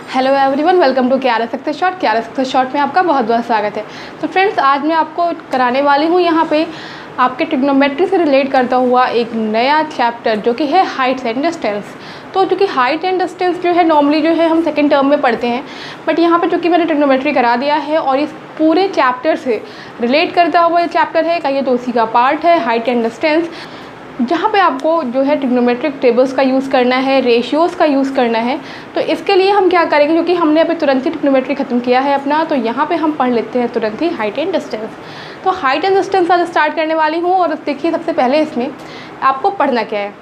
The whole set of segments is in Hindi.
हेलो एवरीवन, वेलकम टू क्यारा सक्सेस शॉर्ट। क्यारा सक्सेस शॉर्ट में आपका बहुत बहुत स्वागत है। तो फ्रेंड्स, आज मैं आपको कराने वाली हूँ यहाँ पे आपके ट्रिग्नोमेट्री से रिलेट करता हुआ एक नया चैप्टर जो कि है हाइट एंड डिस्टेंस। तो जो कि हाइट एंड डिस्टेंस जो है नॉर्मली जो है हम सेकेंड टर्म में पढ़ते हैं, बट यहाँ पे जो कि मैंने ट्रिग्नोमेट्री करा दिया है और इस पूरे चैप्टर से रिलेट करता हुआ ये चैप्टर है का, ये तो उसी का पार्ट है हाइट एंड डिस्टेंस, जहाँ पे आपको जो है ट्रिग्नोमेट्रिक टेबल्स का यूज़ करना है, रेशियोज़ का यूज़ करना है। तो इसके लिए हम क्या करेंगे, क्योंकि हमने अभी तुरंत ही ट्रिग्नोमेट्री ख़त्म किया है अपना, तो यहाँ पे हम पढ़ लेते हैं तुरंत ही हाइट एंड डिस्टेंस। तो हाइट एंड डिस्टेंस आज स्टार्ट करने वाली हूँ। और देखिए, सबसे पहले इसमें आपको पढ़ना क्या है।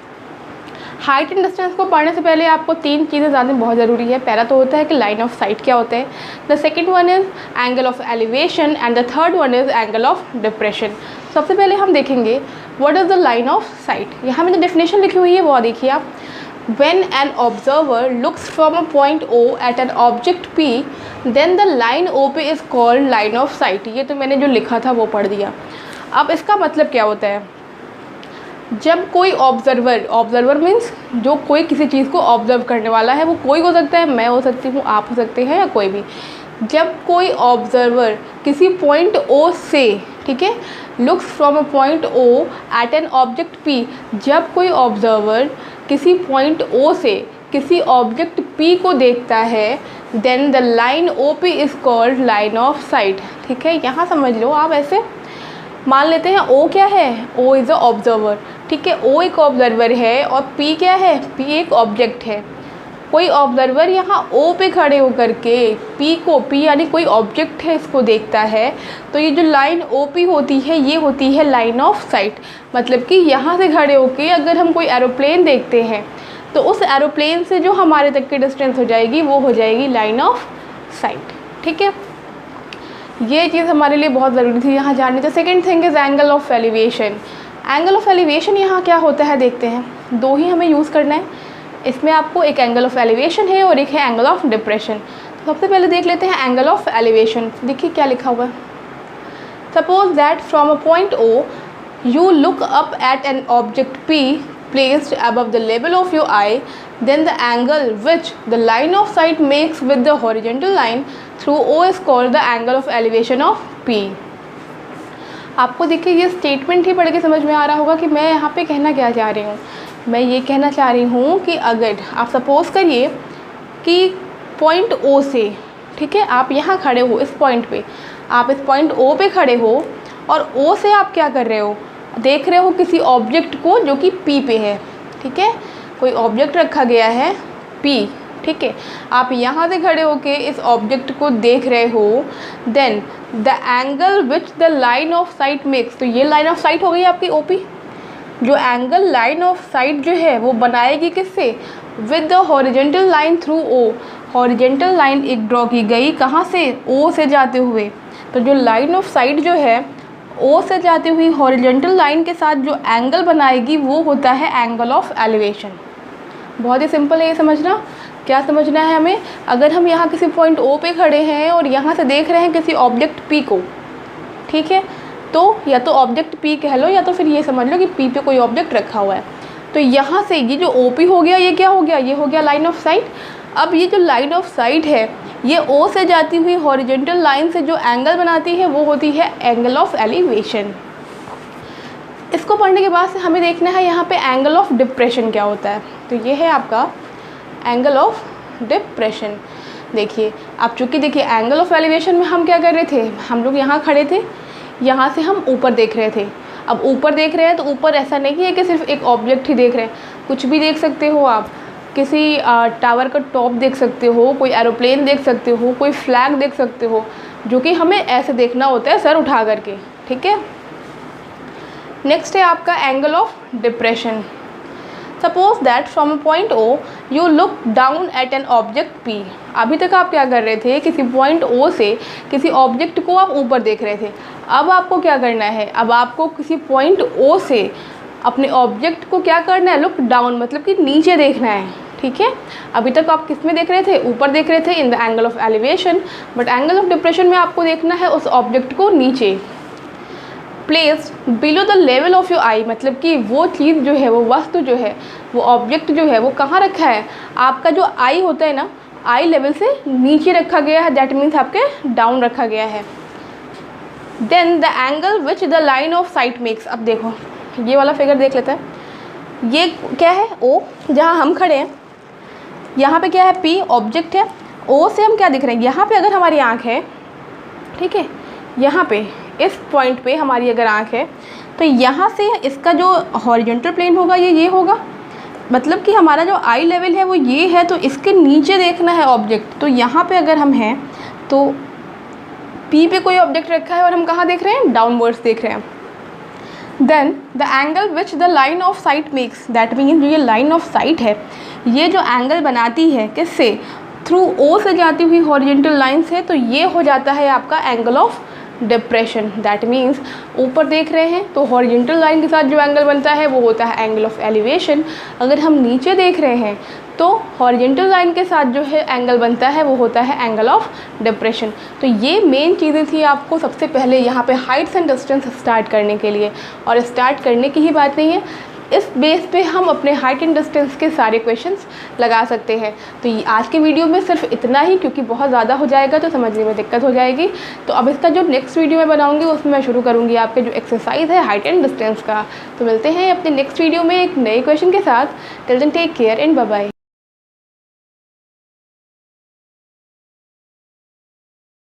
हाइट एंड डिस्टेंस को पढ़ने से पहले आपको तीन चीज़ें जाननी बहुत ज़रूरी है। पहला तो होता है कि लाइन ऑफ साइट क्या होता है, the second one is angle of elevation and the third one is angle of depression. सबसे पहले हम देखेंगे what is the line of site. यहाँ मैंने डेफिनेशन लिखी हुई है, वो देखिए आप। When an observer looks from a point O at an object P, then the line OP is called line of sight। ये तो मैंने जो लिखा था वो पढ़ दिया। अब इसका मतलब क्या होता है, जब कोई ऑब्जर्वर मीन्स जो कोई किसी चीज़ को ऑब्जर्व करने वाला है, वो कोई हो सकता है, मैं हो सकती हूँ, आप हो सकते हैं, या कोई भी। जब कोई ऑब्जर्वर किसी पॉइंट O से, ठीक है, looks from a point O at an object P, जब कोई ऑब्जर्वर किसी पॉइंट O से किसी ऑब्जेक्ट P को देखता है, then the line OP is called line of sight. ठीक है, यहाँ समझ लो आप। ऐसे मान लेते हैं O क्या है, O इज़ अ ऑब्जर्वर। ठीक है, O एक ऑब्जर्वर है और P क्या है, P एक ऑब्जेक्ट है। कोई ऑब्जर्वर यहाँ O पे खड़े होकर के P को, P यानी कोई ऑब्जेक्ट है, इसको देखता है, तो ये जो लाइन OP होती है ये होती है लाइन ऑफ साइट। मतलब कि यहाँ से खड़े होके अगर हम कोई एरोप्लेन देखते हैं तो उस एरोप्लेन से जो हमारे तक की डिस्टेंस हो जाएगी वो हो जाएगी लाइन ऑफ साइट। ठीक है, ये चीज़ हमारे लिए बहुत ज़रूरी थी यहाँ जाननी। तो second thing is angle of elevation. Angle of elevation यहाँ क्या होता है देखते हैं। दो ही हमें यूज़ करना है इसमें। आपको एक एंगल ऑफ एलिवेशन है और एक है एंगल ऑफ डिप्रेशन। तो सबसे पहले देख लेते हैं एंगल ऑफ एलिवेशन। देखिए क्या लिखा हुआ है। Suppose that from a point O you look up at an object P placed above the level of your eye, then the angle which the line of sight makes with the horizontal line through O is called the angle of elevation of P। आपको देखिए ये स्टेटमेंट ही पढ़ के समझ में आ रहा होगा कि मैं यहाँ पे कहना क्या चाह रही हूँ। मैं ये कहना चाह रही हूँ कि अगर आप सपोज़ करिए कि पॉइंट O से, ठीक है, आप यहाँ खड़े हो इस पॉइंट पे, आप इस पॉइंट O पे खड़े हो और O से आप क्या कर रहे हो, देख रहे हो किसी ऑब्जेक्ट को जो कि P पे है। ठीक है, कोई ऑब्जेक्ट रखा गया है P। ठीक है, आप यहाँ से खड़े होके इस ऑब्जेक्ट को देख रहे हो, then the angle which the line of sight makes. तो ये लाइन ऑफ साइट हो गई आपकी OP। जो एंगल लाइन ऑफ साइट जो है वो बनाएगी किससे, with the horizontal line through O। Horizontal line एक ड्रॉ की गई कहाँ से, O से जाते हुए। तो जो लाइन ऑफ साइट जो है O से जाती हुई हॉरिजेंटल लाइन के साथ जो एंगल बनाएगी वो होता है एंगल ऑफ एलिवेशन। बहुत ही सिंपल है ये समझना। क्या समझना है हमें, अगर हम यहाँ किसी पॉइंट O पे खड़े हैं और यहाँ से देख रहे हैं किसी ऑब्जेक्ट P को, ठीक है, तो या तो ऑब्जेक्ट P कह लो या तो फिर ये समझ लो कि P पे कोई ऑब्जेक्ट रखा हुआ है। तो यहाँ से ये जो OP हो गया, ये क्या हो गया, ये हो गया लाइन ऑफ साइट। अब ये जो लाइन ऑफ साइट है ये O से जाती हुई हॉरिजेंटल लाइन से जो एंगल बनाती है वो होती है एंगल ऑफ एलिवेशन। इसको पढ़ने के बाद से हमें देखना है यहाँ पे एंगल ऑफ डिप्रेशन क्या होता है। तो ये है आपका एंगल ऑफ डिप्रेशन। देखिए आप, चूँकि देखिए एंगल ऑफ एलिवेशन में हम क्या कर रहे थे, हम लोग यहाँ खड़े थे, यहाँ से हम ऊपर देख रहे थे। अब ऊपर देख रहे हैं तो ऊपर ऐसा नहीं है कि सिर्फ एक ऑब्जेक्ट ही देख रहे हैं, कुछ भी देख सकते हो आप। किसी टावर का टॉप देख सकते हो, कोई एरोप्लेन देख सकते हो, कोई फ्लैग देख सकते हो, जो कि हमें ऐसे देखना होता है सर उठा करके। ठीक है, नेक्स्ट है आपका angle of depression. Suppose that from a point O you look down at an object P। अभी तक आप क्या कर रहे थे, किसी पॉइंट O से किसी ऑब्जेक्ट को आप ऊपर देख रहे थे। अब आपको क्या करना है, अब आपको किसी पॉइंट O से अपने ऑब्जेक्ट को क्या करना है, लुक डाउन, मतलब कि नीचे देखना है। ठीक है, अभी तक आप किस में देख रहे थे, ऊपर देख रहे थे in the angle of elevation, but angle of depression में आपको देखना है उस ऑब्जेक्ट को नीचे। Placed below the level of your eye, मतलब कि वो चीज़ जो है, वो वस्तु जो है, वो ऑब्जेक्ट जो है वो कहाँ रखा है, आपका जो आई होता है ना आई लेवल से नीचे रखा गया है, दैट मीन्स आपके डाउन रखा गया है। Then the angle which the line of sight makes, अब देखो ये वाला फिगर देख लेते हैं, ये क्या है ओ, जहाँ हम खड़े हैं यहाँ पे क्या है पी ऑब्जेक्ट है, ओ से हम क्या दिख रहे हैं, यहाँ पे अगर हमारी आँख है, ठीक है, यहाँ पे इस पॉइंट पे हमारी अगर आँख है तो यहाँ से इसका जो हॉरिजॉन्टल प्लेन होगा ये होगा, मतलब कि हमारा जो आई लेवल है वो ये है, तो इसके नीचे देखना है ऑब्जेक्ट। तो यहाँ पे अगर हम हैं तो पी पे कोई ऑब्जेक्ट रखा है और हम कहाँ देख रहे हैं, डाउनवर्ड्स देख रहे हैं। Then the angle which the line of sight makes, that means जो ये लाइन ऑफ साइट है ये जो एंगल बनाती है किससे, थ्रू ओ से जाती हुई हॉरिजॉन्टल लाइन से, तो ये हो जाता है आपका angle of depression. That means ऊपर देख रहे हैं तो हॉरिजॉन्टल लाइन के साथ जो एंगल बनता है वो होता है एंगल ऑफ एलिवेशन। अगर हम नीचे देख रहे हैं तो हॉरिजॉन्टल लाइन के साथ जो है एंगल बनता है वो होता है एंगल ऑफ डिप्रेशन। तो ये मेन चीज़ें थी आपको सबसे पहले यहाँ पे हाइट्स एंड डिस्टेंस स्टार्ट करने के लिए, और स्टार्ट करने की ही बात नहीं है, इस बेस पे हम अपने हाइट एंड डिस्टेंस के सारे क्वेश्चंस लगा सकते हैं। तो ये आज के वीडियो में सिर्फ इतना ही, क्योंकि बहुत ज़्यादा हो जाएगा तो समझने में दिक्कत हो जाएगी। तो अब इसका जो नेक्स्ट वीडियो मैं बनाऊंगी उसमें मैं शुरू करूंगी आपके जो एक्सरसाइज है हाइट एंड डिस्टेंस का। तो मिलते हैं अपने नेक्स्ट वीडियो में एक नए क्वेश्चन के साथ। Till then take care and bye bye.